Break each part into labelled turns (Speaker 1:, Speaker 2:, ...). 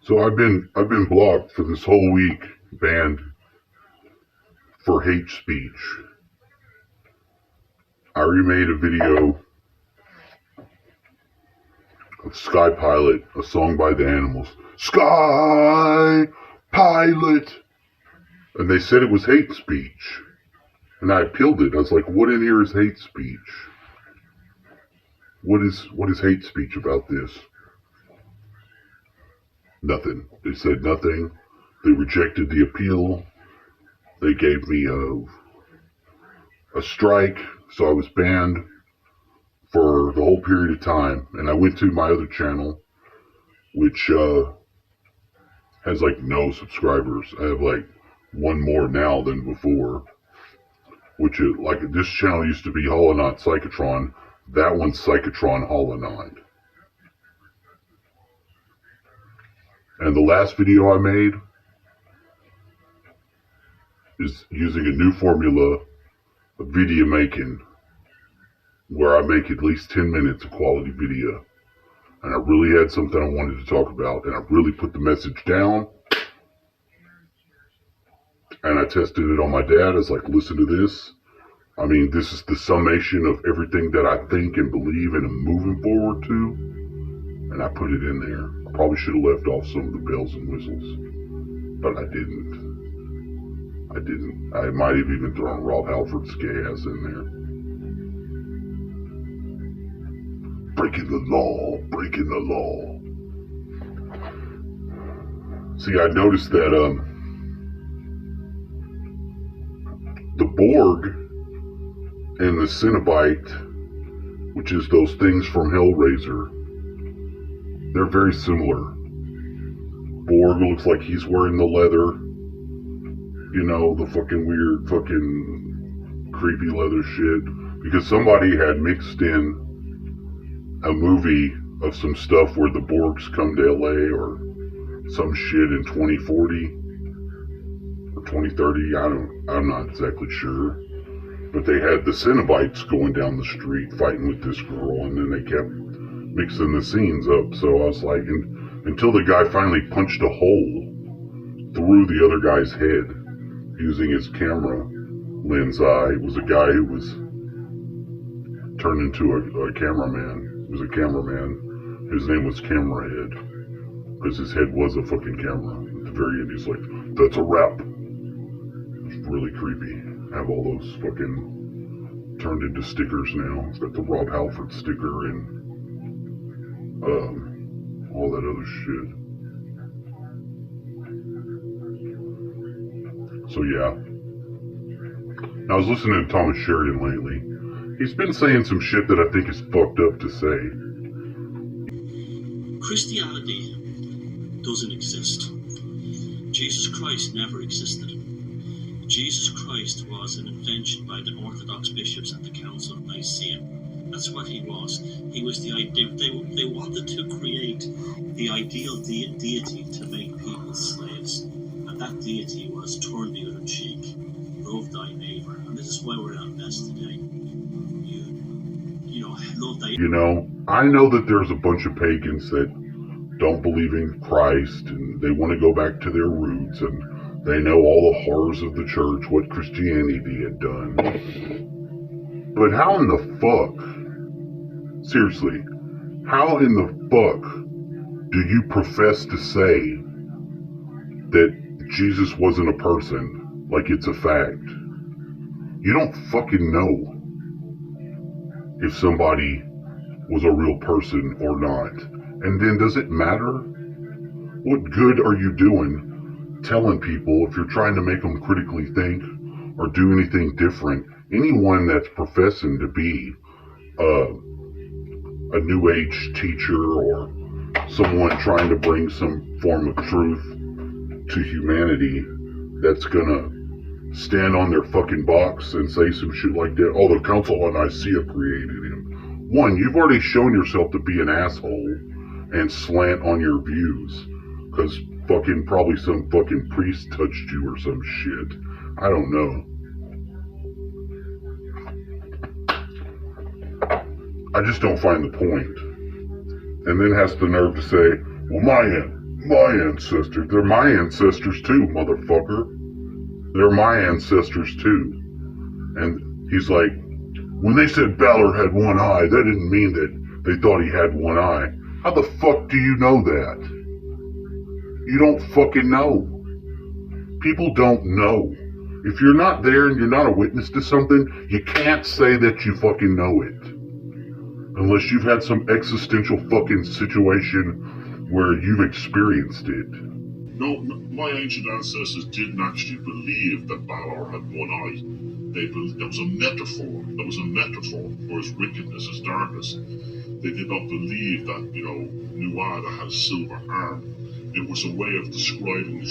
Speaker 1: So I've been blocked for this whole week, banned for hate speech. I remade a video of Sky Pilot, a song by the Animals. Sky Pilot! And they said it was hate speech. And I appealed it. I was like, what in here is hate speech? What is hate speech about this? Nothing. They said nothing. They rejected the appeal. They gave me a strike, so I was banned for the whole period of time. And I went to my other channel, which has like no subscribers. I have like one more now than before. Which is like this channel used to be Holonaut Psychotron. That one's Psychotron Holonaut. And the last video I made is using a new formula of video making, where I make at least 10 minutes of quality video. And I really had something I wanted to talk about, and I really put the message down. And I tested it on my dad. I was like, listen to this. I mean, this is the summation of everything that I think and believe and am moving forward to. And I put it in there. I probably should have left off some of the bells and whistles, but I didn't. I might have even thrown Rob Halford's gay ass in there. Breaking the law, breaking the law. See, I noticed that the Borg and the Cenobite, which is those things from Hellraiser, they're very similar. Borg looks like he's wearing the leather, you know, the fucking weird, fucking creepy leather shit, because somebody had mixed in a movie of some stuff where the Borgs come to LA or some shit in 2040 or 2030. I'm not exactly sure. But they had the Cenobites going down the street fighting with this girl, and then they kept mixing the scenes up. So I was like, until the guy finally punched a hole through the other guy's head using his camera lens eye. It was a guy who was turned into a cameraman. He was a cameraman. His name was Camerahead, because his head was a fucking camera. At the very end, he's like, that's a wrap. It's really creepy. Have all those fucking turned into stickers now. It's got the Rob Halford sticker and all that other shit. So yeah. I was listening to Thomas Sheridan lately. He's been saying some shit that I think is fucked up to say.
Speaker 2: Christianity doesn't exist. Jesus Christ never existed. Jesus Christ was an invention by the Orthodox bishops at the Council of Nicaea. That's what he was. He was the idea. They wanted to create the ideal deity to make people slaves. And that deity was turn the other cheek, love thy neighbor. And this is why we're at a mess today. You know, love thy...
Speaker 1: You know, I know that there's a bunch of pagans that don't believe in Christ, and they want to go back to their roots, and they know all the horrors of the church, what Christianity had done. But how in the fuck, seriously, how in the fuck do you profess to say that Jesus wasn't a person, like it's a fact? You don't fucking know if somebody was a real person or not. And then does it matter? What good are you doing telling people if you're trying to make them critically think or do anything different? Anyone that's professing to be a new age teacher or someone trying to bring some form of truth to humanity, that's gonna stand on their fucking box and say some shit like that. Oh, the Council of Nicaea created him. One, you've already shown yourself to be an asshole and slant on your views, because fucking probably some fucking priest touched you or some shit. I don't know. I just don't find the point. And then has the nerve to say, well, My ancestors. They're my ancestors too, motherfucker. They're my ancestors too. And he's like, when they said Balor had one eye, that didn't mean that they thought he had one eye. How the fuck do you know that? You don't fucking know. People don't know. If you're not there and you're not a witness to something, you can't say that you fucking know it. Unless you've had some existential fucking situation where you've experienced it.
Speaker 3: No, my ancient ancestors didn't actually believe that Balor had one eye. It was a metaphor. That was a metaphor for his wickedness, his darkness. They did not believe that, Nuada had a silver arm. It was a way of describing the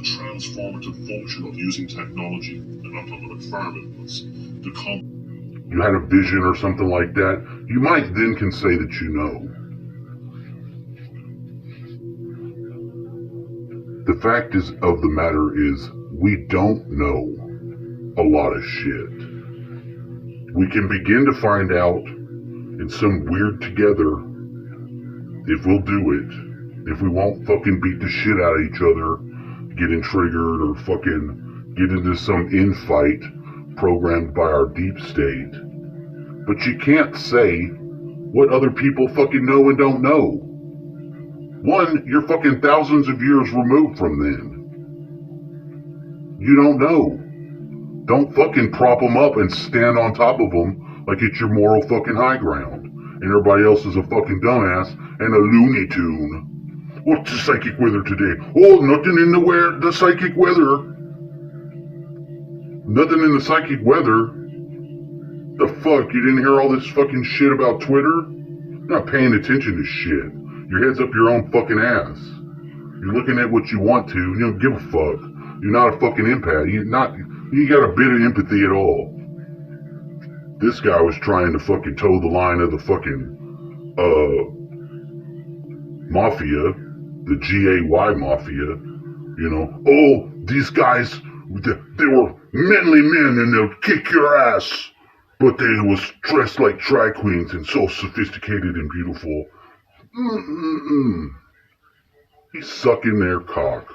Speaker 3: transformative function of using technology. And I'm talking about farm inputs.
Speaker 1: You had a vision or something like that, you might then can say that you know. The fact of the matter is, we don't know a lot of shit. We can begin to find out in some weird together if we'll do it, if we won't fucking beat the shit out of each other, getting triggered or fucking get into some infight programmed by our deep state. But you can't say what other people fucking know and don't know. One, you're fucking thousands of years removed from them. You don't know. Don't fucking prop them up and stand on top of them like it's your moral fucking high ground. And everybody else is a fucking dumbass and a Looney Tune. What's the psychic weather today? Oh, nothing in the psychic weather. Nothing in the psychic weather. The fuck? You didn't hear all this fucking shit about Twitter? You're not paying attention to shit. Your head's up your own fucking ass. You're looking at what you want to. You don't give a fuck. You're not a fucking empath. You got a bit of empathy at all. This guy was trying to fucking toe the line of the fucking, mafia. The GAY mafia. Oh, these guys, they were manly men and they'll kick your ass. But they was dressed like drag queens and so sophisticated and beautiful. He's sucking their cock.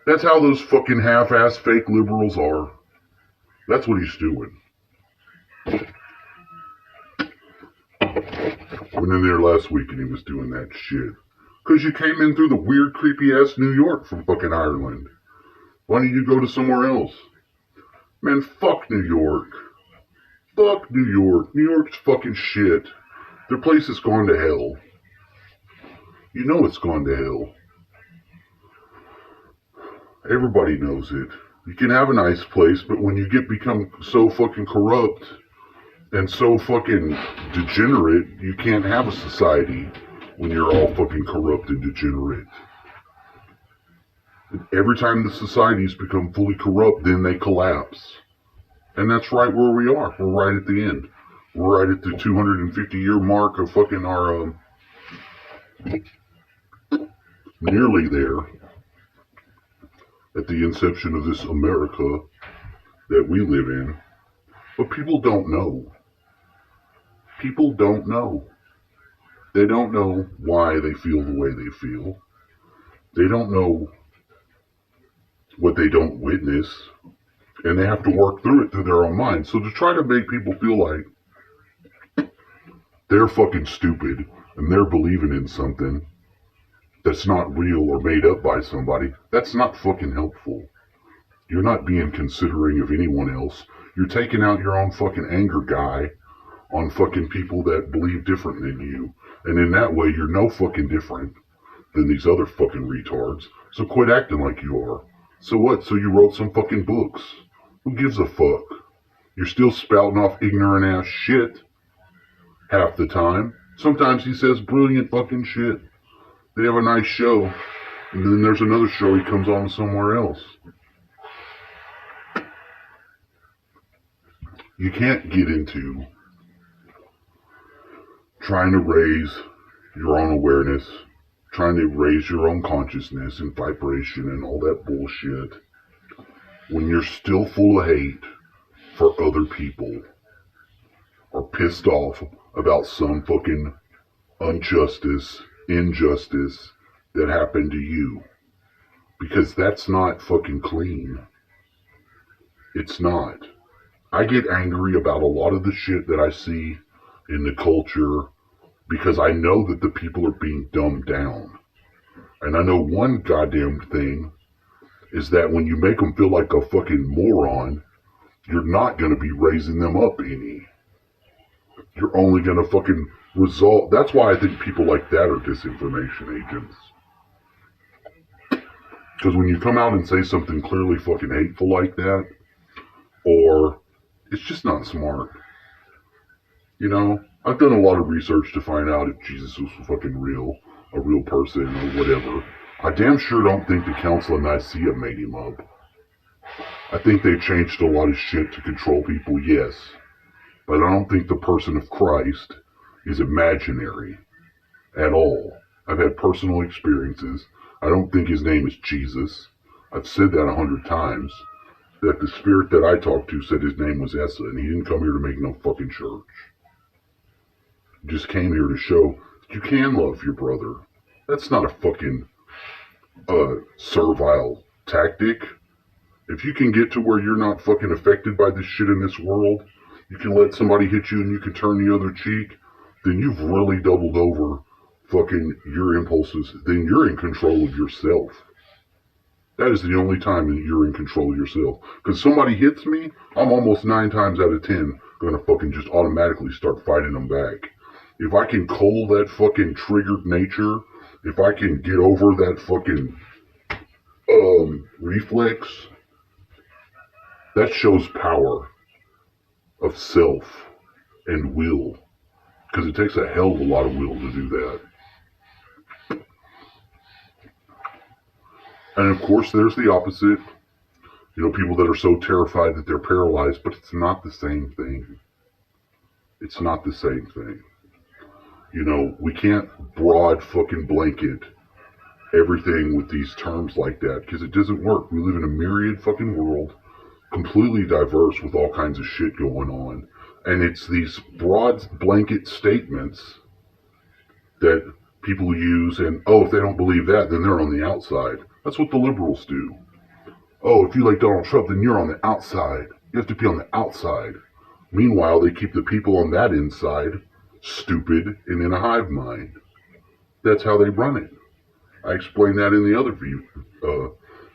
Speaker 1: That's how those fucking half-ass fake liberals are. That's what he's doing. Went in there last week and he was doing that shit. Cause you came in through the weird, creepy-ass New York from fucking Ireland. Why don't you go to somewhere else? Man, fuck New York. Fuck New York. New York's fucking shit. Their place has gone to hell. You know it's gone to hell. Everybody knows it. You can have a nice place, but when you become so fucking corrupt and so fucking degenerate, you can't have a society when you're all fucking corrupt and degenerate. Every time the societies become fully corrupt, then they collapse. And that's right where we are. We're right at the end. We're right at the 250-year mark of fucking our, nearly there. At the inception of this America that we live in. But people don't know. People don't know. They don't know why they feel the way they feel. They don't know what they don't witness. And they have to work through it through their own mind. So to try to make people feel like they're fucking stupid and they're believing in something that's not real or made up by somebody, that's not fucking helpful. You're not being considering of anyone else. You're taking out your own fucking anger guy on fucking people that believe different than you. And in that way, you're no fucking different than these other fucking retards. So quit acting like you are. So what? So you wrote some fucking books. Who gives a fuck? You're still spouting off ignorant ass shit half the time. Sometimes he says brilliant fucking shit. They have a nice show, and then there's another show he comes on somewhere else. You can't get into trying to raise your own awareness, trying to raise your own consciousness and vibration and all that bullshit when you're still full of hate for other people or pissed off about some fucking injustice that happened to you. Because that's not fucking clean. It's not. I get angry about a lot of the shit that I see in the culture because I know that the people are being dumbed down. And I know one goddamn thing is that when you make them feel like a fucking moron, you're not going to be raising them up any. You're only going to fucking result. That's why I think people like that are disinformation agents. Because when you come out and say something clearly fucking hateful like that, or it's just not smart. You know, I've done a lot of research to find out if Jesus was fucking real, a real person or whatever. I damn sure don't think the Council of Nicaea made him up. I think they changed a lot of shit to control people, yes. But I don't think the person of Christ is imaginary at all. I've had personal experiences. I don't think his name is Jesus. I've said that 100 times. That the spirit that I talked to said his name was Essa, and he didn't come here to make no fucking church. He just came here to show that you can love your brother. That's not a fucking servile tactic. If you can get to where you're not fucking affected by this shit in this world, you can let somebody hit you and you can turn the other cheek, then you've really doubled over fucking your impulses. Then you're in control of yourself. That is the only time that you're in control of yourself. Because somebody hits me, I'm almost 9 times out of 10 going to fucking just automatically start fighting them back. If I can cull that fucking triggered nature, if I can get over that fucking reflex, that shows power of self and will. Because it takes a hell of a lot of will to do that. And of course, there's the opposite. You know, people that are so terrified that they're paralyzed, but it's not the same thing. It's not the same thing. You know, we can't broad fucking blanket everything with these terms like that, because it doesn't work. We live in a myriad fucking world, completely diverse with all kinds of shit going on. And it's these broad blanket statements that people use, and, oh, if they don't believe that, then they're on the outside. That's what the liberals do. Oh, if you like Donald Trump, then you're on the outside. You have to be on the outside. Meanwhile, they keep the people on that inside stupid and in a hive mind. That's how they run it. I explained that in the other view.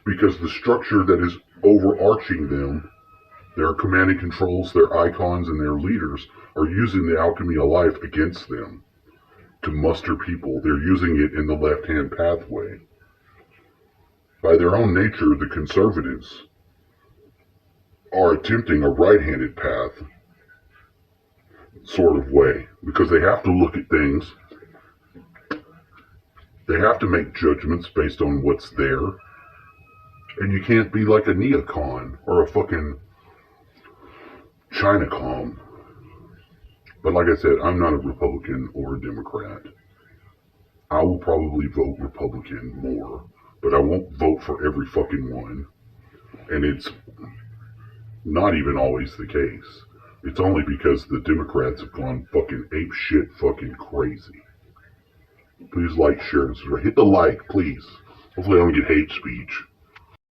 Speaker 1: Because the structure that is overarching them, their command and controls, their icons, and their leaders are using the alchemy of life against them to muster people. They're using it in the left-hand pathway. By their own nature, the conservatives are attempting a right-handed path sort of way, because they have to look at things. They have to make judgments based on what's there. And you can't be like a neocon or a fucking Chinacom. But like I said, I'm not a Republican or a Democrat. I will probably vote Republican more, but I won't vote for every fucking one. And it's not even always the case. It's only because the Democrats have gone fucking ape shit fucking crazy. Please like, share, and subscribe. Hit the like, please. Hopefully I don't get hate speech.